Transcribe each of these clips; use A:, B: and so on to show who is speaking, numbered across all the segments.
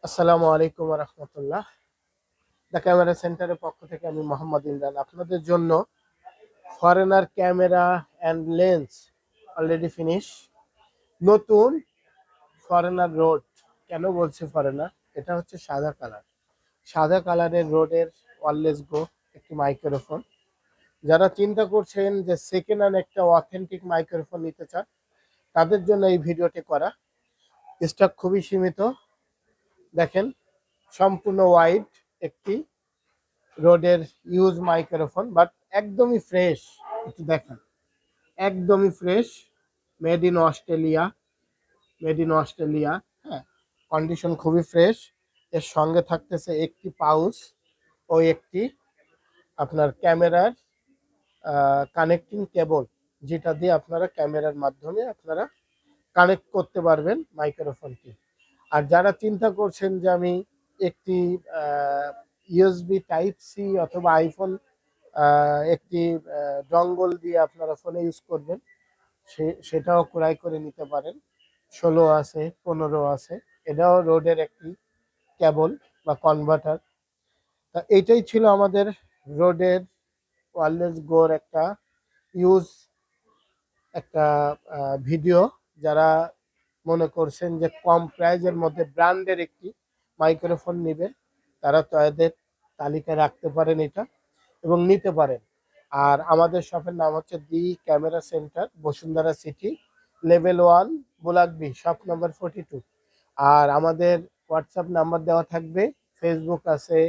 A: আসসালামু আলাইকুম রহমতুল্লাহ। The camera সেন্টারের পক্ষ থেকে আমি মোহাম্মদ ইমরান আপনাদের জন্য foreigner camera and lens already finish. নতুন ফরেনার রোড। কেন বলছি ফরেনার? এটা হচ্ছে সাদা কালার। সাদা কালারের রোডের ওয়ারলেস গো একটি মাইক্রোফোন। যারা চিন্তা করছেন যে সেকেন্ড হ্যান্ড একটা অথেন্টিক মাইক্রোফোন নিতে চান, তাদের জন্য এই ভিডিওটি করা। স্টক খুবই সীমিত। দেখেন, সম্পূর্ণ হোয়াইট একটি রোডের ইউজ মাইক্রোফোন, বাট একদমই ফ্রেশ। একটু দেখেন, একদমই fresh. Made in Australia, made in Australia. হ্যাঁ, কন্ডিশন খুবই ফ্রেশ। এর সঙ্গে থাকতেছে একটি পাউচ ও একটি আপনার ক্যামেরার কানেক্টিং কেবল, যেটা দিয়ে আপনারা ক্যামেরার মাধ্যমে আপনারা কানেক্ট করতে পারবেন মাইক্রোফোনটি। আর যারা চিন্তা করছেন যে আমি একটি ইউএসবি টাইপ সি অথবা আইফোন একটি ডঙ্গল দিয়ে আপনারা ফোনে ইউজ করবেন, সেটাও ক্রয় করে নিতে পারেন। 16 আছে, 15 আছে। এটাও রোডের একটি কেবল বা কনভার্টার। তা এইটাই ছিল আমাদের রোডের ওয়ারলেস গোর একটা ইউজ একটা ভিডিও। যারা মনে করছেন যে কম প্রাইজের মধ্যে ব্র্যান্ডের একটি মাইক্রোফোন নেবে, তারা তাদের তালিকায় রাখতে পারেন এটা এবং নিতে পারেন। আর আমাদের শপের নাম হচ্ছে the camera centre, Bashundhara city, level 1, block B, shop number 42। আর আমাদের হোয়াটসঅ্যাপ নাম্বার দেওয়া থাকবে, ফেসবুক আছে,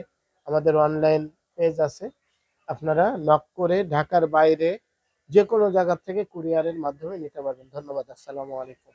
A: আমাদের অনলাইন পেজ আছে। আপনারা নক করে ঢাকার বাইরে যে কোনো জায়গা থেকে কুরিয়ারের মাধ্যমে নিতে পারবেন। ধন্যবাদ। আসসালামু আলাইকুম।